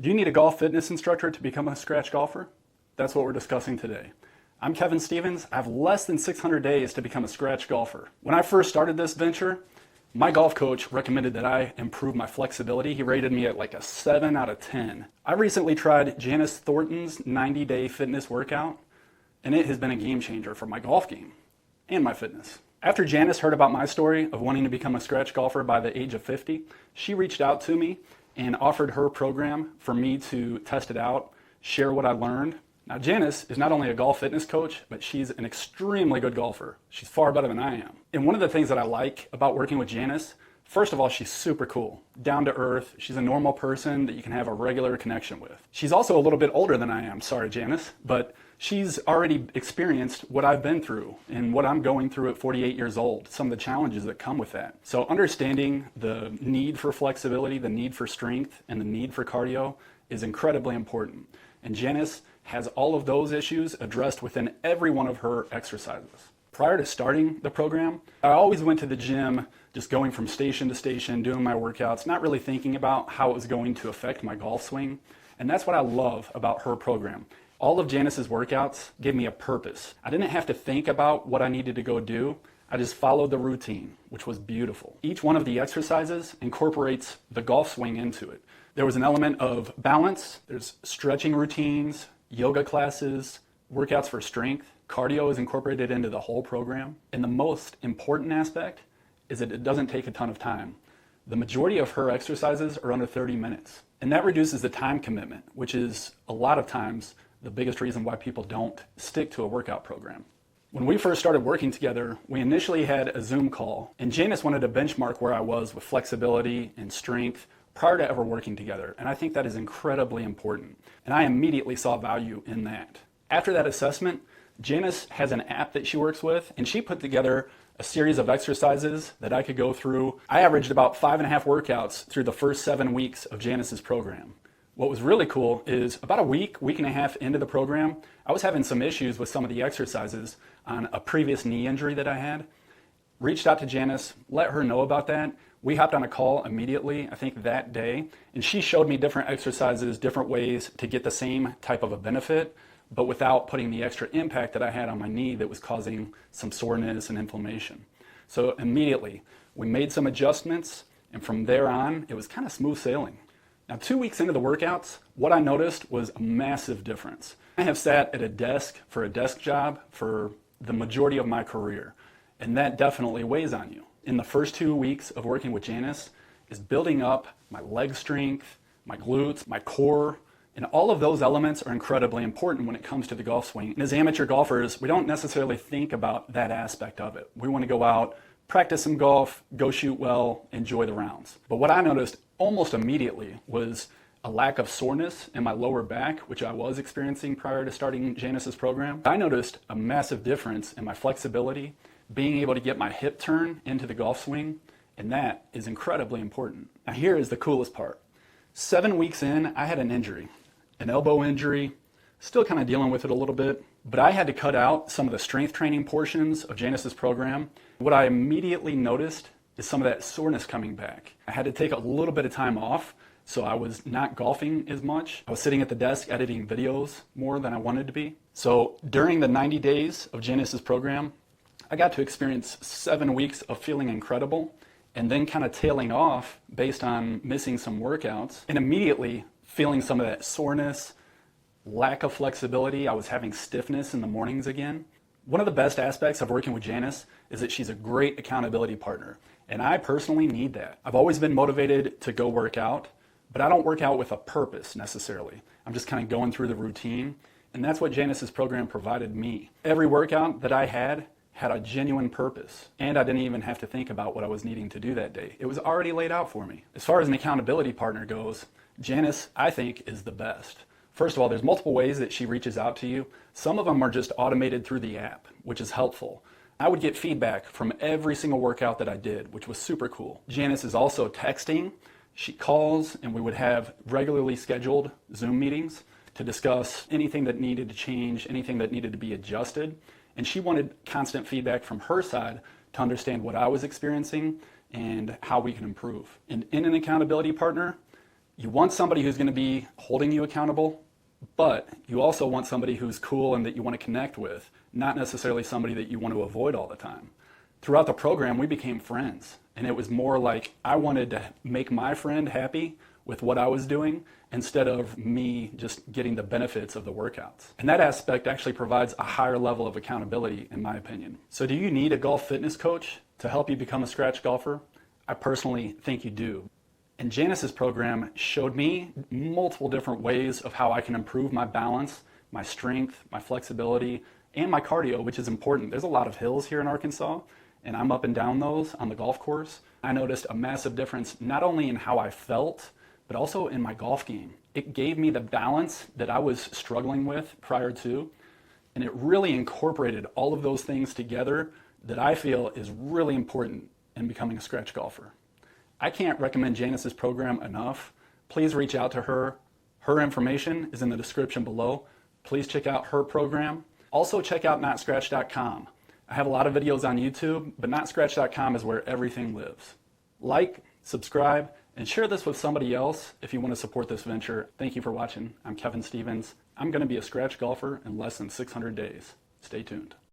Do you need a golf fitness instructor to become a scratch golfer? That's what we're discussing today. I'm Kevin Stevens. I have less than 600 days to become a scratch golfer. When I first started this venture, my golf coach recommended that I improve my flexibility. He rated me at like a 7 out of 10. I recently tried Janis Thornton's 90-day fitness workout, and it has been a game changer for my golf game and my fitness. After Janis heard about my story of wanting to become a scratch golfer by the age of 50, she reached out to me and offered her program for me to test it out, share what I learned. Now, Janis is not only a golf fitness coach, but she's an extremely good golfer. She's far better than I am. And one of the things that I like about working with Janis, first of all, she's super cool, down to earth. She's a normal person that you can have a regular connection with. She's also a little bit older than I am, sorry, Janis, but she's already experienced what I've been through and what I'm going through at 48 years old, some of the challenges that come with that. So understanding the need for flexibility, the need for strength, and the need for cardio is incredibly important. And Janis has all of those issues addressed within every one of her exercises. Prior to starting the program, I always went to the gym just going from station to station, doing my workouts, not really thinking about how it was going to affect my golf swing. And that's what I love about her program. All of Janis's workouts gave me a purpose. I didn't have to think about what I needed to go do. I just followed the routine, which was beautiful. Each one of the exercises incorporates the golf swing into it. There was an element of balance, there's stretching routines, yoga classes, workouts for strength. Cardio is incorporated into the whole program. And the most important aspect is that it doesn't take a ton of time. The majority of her exercises are under 30 minutes. And that reduces the time commitment, which is a lot of times the biggest reason why people don't stick to a workout program. When we first started working together, we initially had a Zoom call, and Janis wanted to benchmark where I was with flexibility and strength prior to ever working together, and I think that is incredibly important, and I immediately saw value in that. After that assessment, Janis has an app that she works with, and she put together a series of exercises that I could go through. I averaged about 5.5 workouts through the first 7 weeks of Janis's program. What was really cool is about a week and a half into the program, I was having some issues with some of the exercises on a previous knee injury that I had. Reached out to Janis, let her know about that. We hopped on a call immediately, I think that day, and she showed me different exercises, different ways to get the same type of a benefit, but without putting the extra impact that I had on my knee that was causing some soreness and inflammation. So immediately, we made some adjustments, and from there on, it was kind of smooth sailing. Now, 2 weeks into the workouts, what I noticed was a massive difference. I have sat at a desk for a desk job for the majority of my career, and that definitely weighs on you. In the first 2 weeks of working with Janis is building up my leg strength, my glutes, my core, and all of those elements are incredibly important when it comes to the golf swing. And as amateur golfers, we don't necessarily think about that aspect of it. We want to go out, practice some golf, go shoot well, enjoy the rounds. But what I noticed almost immediately was a lack of soreness in my lower back, which I was experiencing prior to starting Janis's program. I noticed a massive difference in my flexibility, being able to get my hip turn into the golf swing, and that is incredibly important. Now here is the coolest part. 7 weeks in, I had an injury, an elbow injury, still kind of dealing with it a little bit, but I had to cut out some of the strength training portions of Janis's program. What I immediately noticed is some of that soreness coming back. I had to take a little bit of time off, so I was not golfing as much. I was sitting at the desk editing videos more than I wanted to be. So during the 90 days of Janis's program, I got to experience 7 weeks of feeling incredible and then kind of tailing off based on missing some workouts and immediately feeling some of that soreness, lack of flexibility. I was having stiffness in the mornings again. One of the best aspects of working with Janis is that she's a great accountability partner, and I personally need that. I've always been motivated to go work out, but I don't work out with a purpose necessarily. I'm just kind of going through the routine, and that's what Janis's program provided me. Every workout that I had a genuine purpose, and I didn't even have to think about what I was needing to do that day. It was already laid out for me. As far as an accountability partner goes, Janis, I think, is the best. First of all, there's multiple ways that she reaches out to you. Some of them are just automated through the app, which is helpful. I would get feedback from every single workout that I did, which was super cool. Janis is also texting. She calls, and we would have regularly scheduled Zoom meetings to discuss anything that needed to change, anything that needed to be adjusted. And she wanted constant feedback from her side to understand what I was experiencing and how we can improve. And in an accountability partner, You want somebody who's going to be holding you accountable, but you also want somebody who's cool and that you want to connect with, not necessarily somebody that you want to avoid all the time. Throughout the program, we became friends, and it was more like I wanted to make my friend happy with what I was doing instead of me just getting the benefits of the workouts. And that aspect actually provides a higher level of accountability, in my opinion. So do you need a golf fitness coach to help you become a scratch golfer? I personally think you do. And Janis's program showed me multiple different ways of how I can improve my balance, my strength, my flexibility, and my cardio, which is important. There's a lot of hills here in Arkansas, and I'm up and down those on the golf course. I noticed a massive difference not only in how I felt, but also in my golf game. It gave me the balance that I was struggling with prior to, and it really incorporated all of those things together that I feel is really important in becoming a scratch golfer. I can't recommend Janis's program enough. Please reach out to her. Her information is in the description below. Please check out her program. Also check out notscratch.com. I have a lot of videos on YouTube, but notscratch.com is where everything lives. Like, subscribe, and share this with somebody else if you want to support this venture. Thank you for watching. I'm Kevin Stevens. I'm going to be a scratch golfer in less than 600 days. Stay tuned.